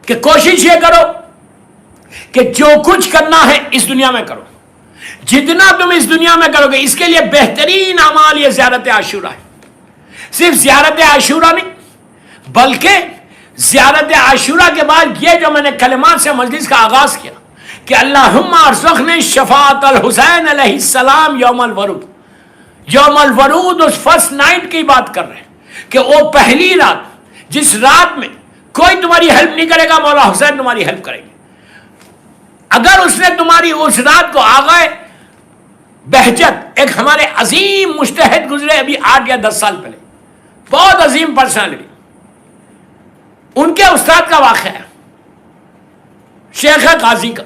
کہ کوشش یہ کرو کہ جو کچھ کرنا ہے اس دنیا میں کرو، جتنا تم اس دنیا میں کرو گے اس کے لیے بہترین اعمال یہ زیارت عاشورہ ہے۔ صرف زیارت عاشورہ نہیں بلکہ زیارت عاشورہ کے بعد یہ جو میں نے کلمات سے مجلس کا آغاز کیا کہ اللہم ارزقنا شفاعت الحسین علیہ السلام یوم الورود، یوم الورود اس فرسٹ نائٹ کی بات کر رہے ہیں کہ وہ پہلی رات جس رات میں کوئی تمہاری ہیلپ نہیں کرے گا، مولا حسین تمہاری ہیلپ کریں گے۔ اگر اس نے تمہاری اس رات کو آغا بہجت، ایک ہمارے عظیم مجتہد گزرے ابھی 8 یا 10 سال پہلے، بہت عظیم پرسنالٹی، ان کے استاد کا واقعہ ہے شیخ قاضی کا،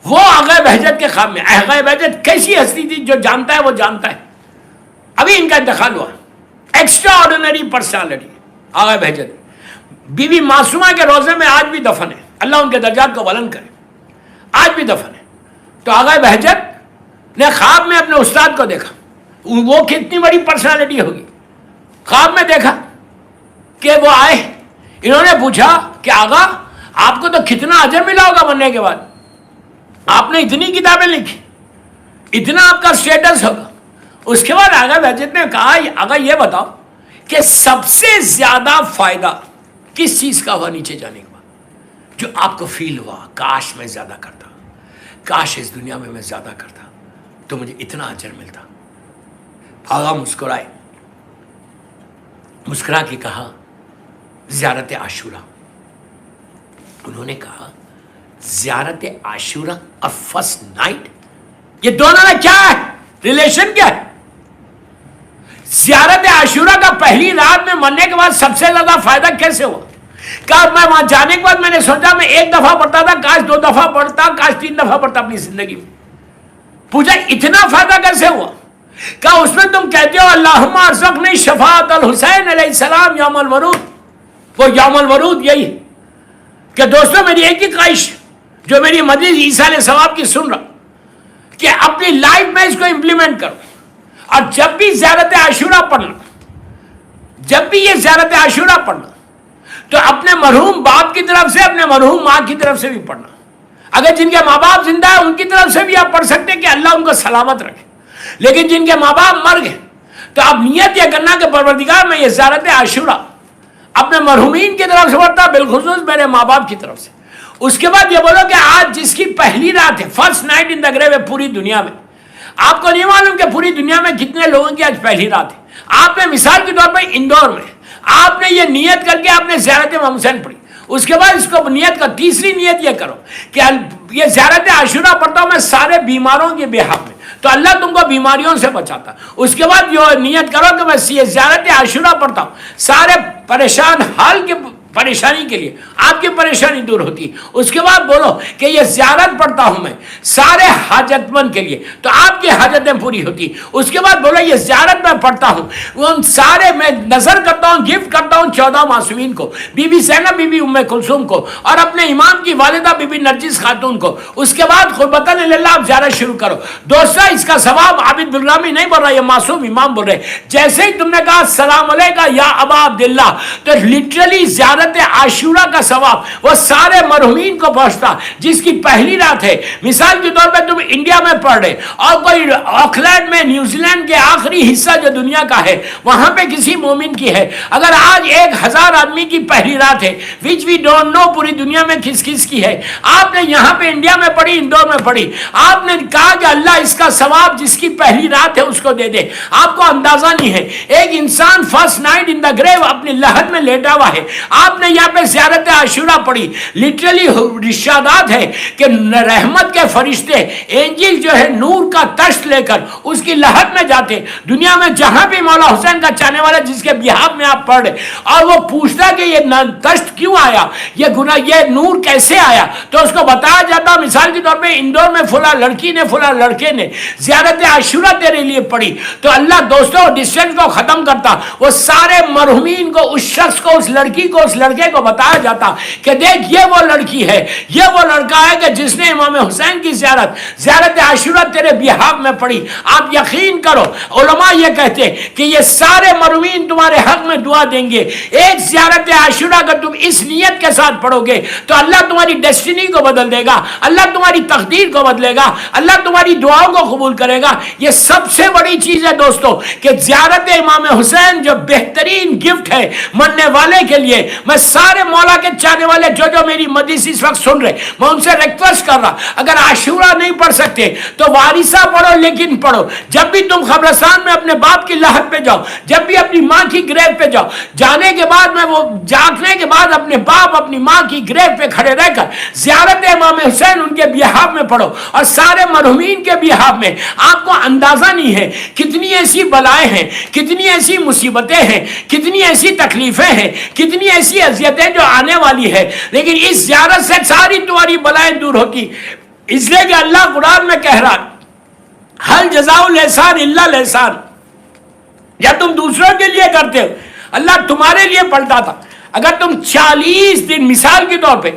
وہ آغا بہجت کے خواب میں، آغا بہجت کیسی ہستی تھی جو جانتا ہے وہ جانتا ہے، ابھی ان کا انتقال ہوا، extraordinary personality Agha Bahjat. Bibi Masooma کے روزے میں آج بھی دفن ہے، اللہ ان کے درجات کو بلند کرے، آج بھی دفن ہے۔ تو آغا بہجت نے خواب میں اپنے استاد کو دیکھا، وہ کتنی بڑی پرسنالٹی ہوگی، خواب میں دیکھا کہ وہ آئے، انہوں نے پوچھا کہ آغا آپ کو تو کتنا اجر ملا ہوگا مرنے کے بعد، آپ نے اتنی کتابیں لکھی، اتنا آپ کا سٹیٹس ہوگا۔ اس کے بعد آغا بہجت نے کہا آغا یہ بتاؤ کہ سب سے زیادہ فائدہ کس چیز کا ہوا نیچے جانے کے بعد، جو آپ کو فیل ہوا کاش میں زیادہ کرتا، کاش اس دنیا میں زیادہ کرتا تو مجھے اتنا اجر ملتا۔ آغا مسکرائے، مسکرا کے کہا زیارت عاشورہ۔ انہوں نے کہا زیارت عاشورہ اور فرسٹ نائٹ، یہ دونوں میں کیا ہے ریلیشن، کیا ہے؟ زیارت عاشورہ کا پہلی رات میں مرنے کے بعد سب سے زیادہ فائدہ کیسے ہوا؟ کہا میں وہاں جانے کے بعد میں نے سوچا میں 1 دفعہ پڑھتا تھا، کاش 2 دفعہ پڑھتا، کاش 3 دفعہ پڑھتا اپنی زندگی میں۔ پوچھا اتنا فائدہ کیسے ہوا؟ کہا اس میں تم کہتے ہو اللہم ارزقنا شفاعت الحسین علیہ السلام یوم الورود، وہ یوم الورود یہی ہے کہ دوستوں میری ایک ہی خواہش جو میری مجلس عیسیٰ علیہ السلام کی سن رہا کہ اپنی لائف میں اس کو امپلیمنٹ کرو، اور جب بھی زیارت عاشورہ پڑھنا، جب بھی یہ زیارت عاشورہ پڑھنا تو اپنے مرحوم باپ کی طرف سے، اپنے مرحوم ماں کی طرف سے بھی پڑھنا، اگر جن کے ماں باپ زندہ ہیں ان کی طرف سے بھی آپ پڑھ سکتے ہیں کہ اللہ ان کو سلامت رکھے، لیکن جن کے ماں باپ مر گئے تو اب نیت یہ کرنا کہ پروردگار میں یہ زیارت عاشورہ اپنے مرحومین کی طرف سے پڑھتا، بالخصوص میرے ماں باپ کی طرف سے۔ اس کے بعد یہ بولو کہ آج جس کی پہلی رات ہے، فرسٹ نائٹ ان دا گریو ہے پوری دنیا میں، آپ کو نہیں معلوم کہ پوری دنیا میں کتنے لوگوں کی آج پہلی رات ہے۔ آپ نے مثال کے طور پر اندور میں آپ نے یہ نیت کر کے آپ نے زیارت امام حسین پڑھی، اس کے بعد اس کو نیت کا تیسری نیت یہ کرو کہ یہ زیارت عاشورہ پڑھتا ہوں میں سارے بیماروں کے بہاف میں، تو اللہ تم کو بیماریوں سے بچاتا۔ اس کے بعد یہ نیت کرو کہ میں یہ زیارت عاشورہ پڑھتا ہوں سارے پریشان حال کے پریشانی کے لیے، آپ کی پریشانی دور ہوتی۔ اس کے بعد بولو کہ یہ زیارت پڑھتا ہوں میں سارے حاجت مند کے لیے، تو آپ کی حاجتیں پوری ہوتی۔ اس کے بعد بولو یہ زیارت میں پڑھتا ہوں ان سارے، میں نظر کرتا ہوں، گفٹ کرتا ہوں 14 معصومین کو، بی بی زینب، بی بی ام کلثوم کو، اور اپنے امام کی والدہ بی بی نرجس خاتون کو۔ اس کے بعد قربتاً اللہ آپ زیارت شروع کرو۔ دوستو اس کا ثواب عابد بلرامی نہیں بول رہا، یہ معصوم امام بول رہے۔ جیسے ہی تم نے کہا السلام علیکم یا ابا عبداللہ، تو لٹرلی زیارت عاشورہ کا ثواب وہ سارے مرحومین کو پہنچتا جس کی پہلی رات ہے۔ مثال کے طور پہ تم انڈیا میں پڑھ رہے اور کوئی آکلینڈ میں، نیوزی لینڈ کے آخری حصہ جو دنیا کا ہے وہاں پہ کسی مومن کی ہے، اگر آج 1000 آدمی کی پہلی رات ہے which we don't know پوری دنیا میں کس کس کی ہے، آپ نے یہاں پہ انڈیا میں پڑھی، اندور میں پڑھی، آپ نے کہا کہ اللہ اس کا ثواب جس کی پہلی رات ہے اس کو دے دے۔ آپ کو اندازہ نہیں ہے ایک انسان فرسٹ نائٹ ان دا گریو اپنی لحد میں لیٹا ہوا ہے، آپ نے یہاں پہ زیارت عاشورہ پڑھی، لٹرلی ارشادات ہے کہ رحمت کے فرشتے اینجل جو ہے نور کا تشت لے کر اس کی لہت میں جاتے، دنیا میں جہاں بھی مولا حسین کا چاہنے والا جس کے بیہاف میں آپ پڑھ رہے، اور وہ پوچھتا کہ یہ تشت کیوں آیا، یہ گناہ، یہ نور کیسے آیا، تو اس کو بتایا جاتا مثال کے طور پہ اندور میں فلاں لڑکی نے، فلاں لڑکے نے زیارت عاشورہ تیرے لیے پڑھی، تو اللہ دوستوں ڈسٹینس کو ختم کرتا، وہ سارے مرحومین کو، اس شخص کو، اس لڑکی کو، اس لڑکے کو بتایا جاتا کہ دیکھ یہ وہ لڑکی ہے, یہ وہ لڑکا ہے کہ جس نے امام حسین کی زیارت عاشورہ تیرے بیہاف میں پڑھی. آپ یقین کرو, علماء یہ کہتے کہ یہ سارے مروین تمہارے حق میں دعا دیں گے. ایک زیارت عاشورہ اگر تم اس نیت کے ساتھ پڑھو گے تو اللہ تمہاری ڈیسٹینی کو بدل دے گا, اللہ تمہاری تقدیر کو بدلے گا, اللہ تمہاری دعاؤں کو قبول کرے گا. یہ سب سے بڑی چیز ہے دوستو کہ زیارت امام حسین جو بہترین گفٹ ہے مرنے والے کے لیے. میں سارے مولا کے چاہنے والے جو میری مجلس اس وقت سن رہے, میں ان سے ریکویسٹ کر رہا, اگر عاشورہ نہیں پڑھ سکتے تو وارثہ پڑھو, لیکن پڑھو. جب بھی تم قبرستان میں اپنے باپ کی لحد پہ جاؤ, جب بھی اپنی ماں کی گریو پہ جاؤ, جانے کے بعد میں وہ جاگنے کے بعد اپنے باپ اپنی ماں کی گریو پہ کھڑے رہ کر زیارت امام حسین ان کے بیہاف میں پڑھو, اور سارے مرحومین کے بیہاف میں. آپ کو اندازہ نہیں ہے کتنی ایسی بلائیں ہیں, کتنی ایسی مصیبتیں ہیں, کتنی ایسی تکلیفیں ہیں, کتنی ایسی اذیتیں جو آنے والی ہے, لیکن اس زیارت سے ساری تمہاری بلائیں دور ہوتی. اس لیے کہ اللہ قرآن میں کہہ رہا حل جزاء الاحسان الا الاحسان. یا تم دوسروں کے لیے کرتے ہو, اللہ تمہارے لیے پلٹا تھا. اگر تم 40 دن مثال کے طور پہ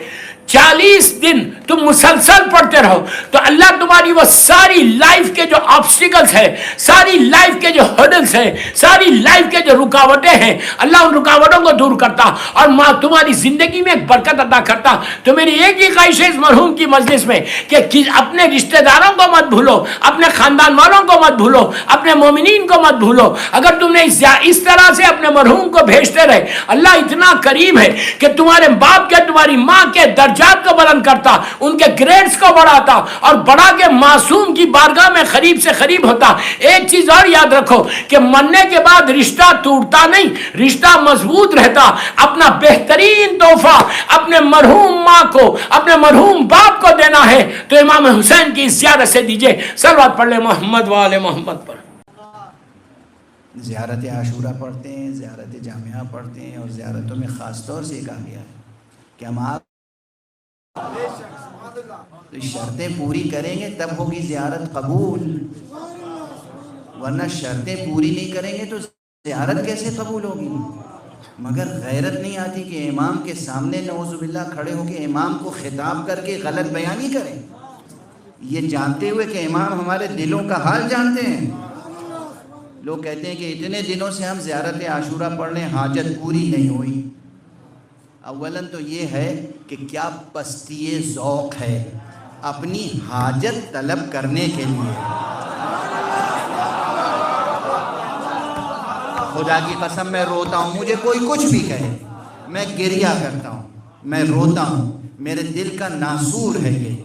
40 دن تم مسلسل پڑھتے رہو تو اللہ تمہاری وہ ساری لائف کے جو آبسٹیکلز ہیں, ساری لائف کے جو ہرڈلز ہیں, ساری لائف کے جو رکاوٹیں ہیں, اللہ ان رکاوٹوں کو دور کرتا اور تمہاری زندگی میں ایک برکت عطا کرتا. تو میری ایک ہی خواہش ہے اس مرحوم کی مجلس میں کہ اپنے رشتہ داروں کو مت بھولو, اپنے خاندان والوں کو مت بھولو, اپنے مومنین کو مت بھولو. اگر تم نے اس طرح سے اپنے مرحوم کو بھیجتے رہے, اللہ اتنا کریم ہے کہ تمہارے باپ کے تمہاری ماں کے درجات کو بلند کرتا, ان کے گریڈز کو بڑھاتا اور بڑھا کے معصوم کی بارگاہ میں قریب سے قریب ہوتا. ایک چیز اور یاد رکھو کہ مرنے کے بعد رشتہ ٹوٹتا نہیں, رشتہ مضبوط رہتا. اپنا بہترین تحفہ اپنے مرحوم ماں کو, اپنے مرحوم باپ کو دینا ہے تو امام حسین کی زیارت سے دیجئے. صلوات پڑھ لیں محمد وآل محمد پر. زیارت عاشورہ پڑھتے ہیں, زیارت جامعہ پڑھتے ہیں, اور زیارتوں میں خاص طور سے کہا گیا ہے کہ ہم آپ تو شرطیں پوری کریں گے تب ہوگی زیارت قبول, ورنہ شرطیں پوری نہیں کریں گے تو زیارت کیسے قبول ہوگی. مگر غیرت نہیں آتی کہ امام کے سامنے نعوذ باللہ کھڑے ہو کے امام کو خطاب کر کے غلط بیانی کریں, یہ جانتے ہوئے کہ امام ہمارے دلوں کا حال جانتے ہیں. لوگ کہتے ہیں کہ اتنے دنوں سے ہم زیارت عاشورہ پڑھ لیں, حاجت پوری نہیں ہوئی. اولاً تو یہ ہے کہ کیا پستی ذوق ہے اپنی حاجت طلب کرنے کے لیے. خدا کی قسم میں روتا ہوں, مجھے کوئی کچھ بھی کہے, میں گریہ کرتا ہوں, میں روتا ہوں, میرے دل کا ناسور ہے یہ.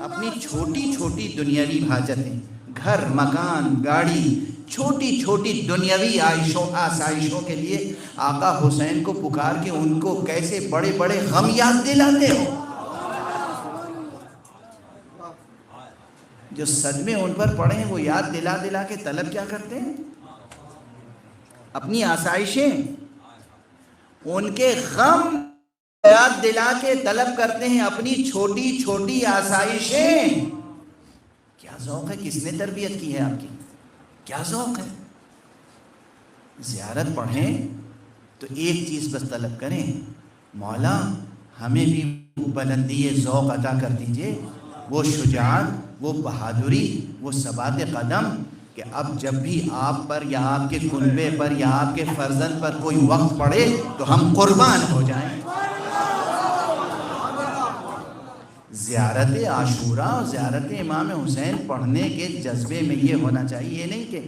اپنی چھوٹی چھوٹی دنیاوی حاجتیں, گھر, مکان, گاڑی, چھوٹی چھوٹی دنیاوی آسائشوں کے لیے آقا حسین کو پکار کے ان کو کیسے بڑے بڑے غم یاد دلاتے ہو. جو صدمے ان پر پڑے ہیں وہ یاد دلا دلا کے طلب کیا کرتے ہیں, اپنی آسائشیں, ان کے غم یاد دلا کے طلب کرتے ہیں اپنی چھوٹی چھوٹی آسائشیں. کیا ذوق ہے, کس نے تربیت کی ہے آپ کی, کیا ذوق ہے. زیارت پڑھیں تو ایک چیز بس طلب کریں, مولا ہمیں بھی بلندی ذوق عطا کر دیجئے, وہ شجاعت, وہ بہادری, وہ ثبات قدم کہ اب جب بھی آپ پر یا آپ کے کنبے پر یا آپ کے فرزند پر کوئی وقت پڑے تو ہم قربان ہو جائیں. زیارت عاشورہ اور زیارت امام حسین پڑھنے کے جذبے میں یہ ہونا چاہیے, یہ نہیں کہ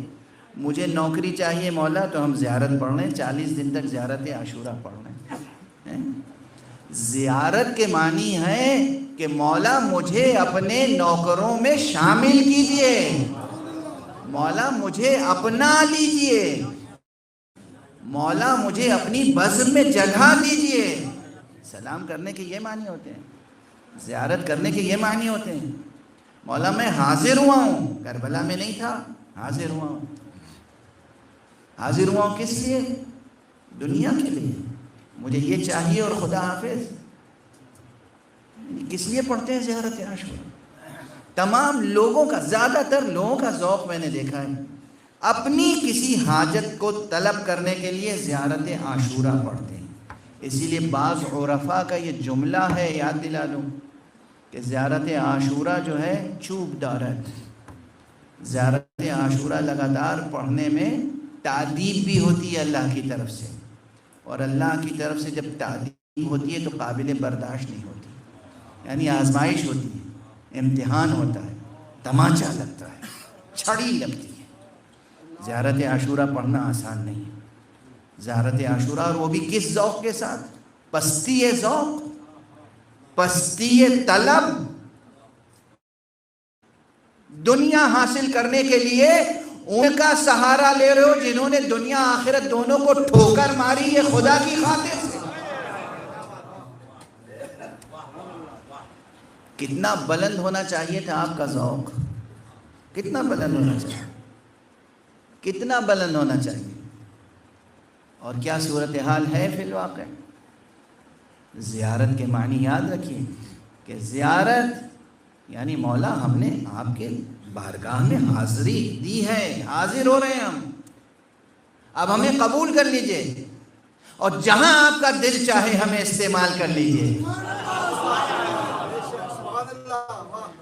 مجھے نوکری چاہیے مولا تو ہم زیارت پڑھ لیں, 40 دن تک زیارت عاشورہ پڑھ لیں. زیارت کے معنی ہے کہ مولا مجھے اپنے نوکروں میں شامل کیجئے, مولا مجھے اپنا لیجئے, مولا مجھے اپنی بزم میں جگہ دیجئے. سلام کرنے کے یہ معنی ہوتے ہیں, زیارت کرنے کے یہ معنی ہوتے ہیں. مولا میں حاضر ہوا ہوں, کربلا میں نہیں تھا, حاضر ہوا ہوں. حاضر ہوا ہوں کس لیے, دنیا کے لیے, مجھے یہ چاہیے اور خدا حافظ. کس لیے پڑھتے ہیں زیارت عاشورہ؟ تمام لوگوں کا, زیادہ تر لوگوں کا ذوق میں نے دیکھا ہے, اپنی کسی حاجت کو طلب کرنے کے لیے زیارت عاشورہ پڑھتے ہیں. اسی لیے بعض عرفاء کا یہ جملہ ہے، یاد دلا دوں کہ زیارت عاشورہ جو ہے چوب دارت، زیارت عاشورہ لگاتار پڑھنے میں تعدیب بھی ہوتی ہے اللہ کی طرف سے، اور اللہ کی طرف سے جب تعدیب ہوتی ہے تو قابل برداشت نہیں ہوتی، یعنی آزمائش ہوتی ہے، امتحان ہوتا ہے، تماچا لگتا ہے، چھڑی لگتی ہے۔ زیارت عاشورہ پڑھنا آسان نہیں ہے۔ زیارت عاشورہ، اور وہ بھی کس ذوق کے ساتھ؟ پستی ذوق، پستی طلب، دنیا حاصل کرنے کے لیے ان کا سہارا لے رہے ہو جنہوں نے دنیا آخرت دونوں کو ٹھوکر ماری ہے خدا کی خاطر سے۔ کتنا بلند ہونا چاہیے تھا آپ کا ذوق، کتنا بلند ہونا چاہیے، کتنا بلند ہونا چاہیے، اور کیا صورتحال ہے فی الواقع۔ زیارت کے معنی یاد رکھیے کہ زیارت یعنی مولا ہم نے آپ کے بارگاہ میں حاضری دی ہے، حاضر ہو رہے ہیں ہم، اب ہمیں قبول کر لیجئے، اور جہاں آپ کا دل چاہے ہمیں استعمال کر لیجئے۔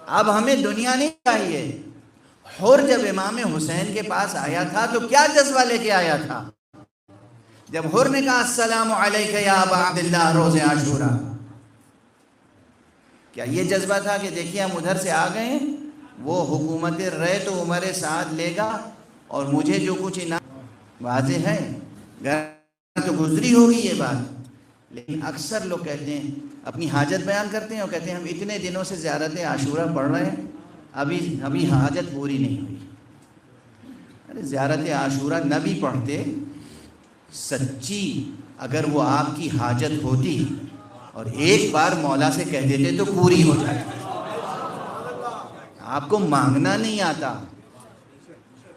اب ہمیں دنیا نہیں چاہیے۔ حر جب امام حسین کے پاس آیا تھا تو کیا جذبہ لے کے آیا تھا؟ جب حر نے کہا السلام علیک یا ابا عبداللہ روز عاشورہ، کیا یہ جذبہ تھا کہ دیکھیے ہم ادھر سے آ گئے ہیں، وہ حکومت رہے تو عمر سعد لے گا اور مجھے جو کچھ انعام، واضح ہے گھر تو گزری ہوگی یہ بات، لیکن اکثر لوگ کہتے ہیں، اپنی حاجت بیان کرتے ہیں اور کہتے ہیں ہم اتنے دنوں سے زیارت عاشورہ پڑھ رہے ہیں، ابھی حاجت پوری نہیں ہوئی۔ ارے زیارت عاشورہ نہ بھی پڑھتے، سچی اگر وہ آپ کی حاجت ہوتی اور ایک بار مولا سے کہہ دیتے تو پوری ہو جاتی۔ آپ کو مانگنا نہیں آتا،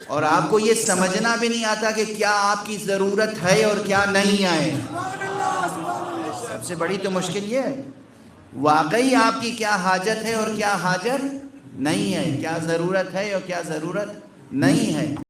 اور آپ کو یہ سمجھنا بھی نہیں آتا کہ کیا آپ کی ضرورت ہے اور کیا نہیں ہے۔ سب سے بڑی تو مشکل یہ ہے، واقعی آپ کی کیا حاجت ہے اور کیا حاجت نہیں ہے، کیا ضرورت ہے اور کیا ضرورت نہیں ہے۔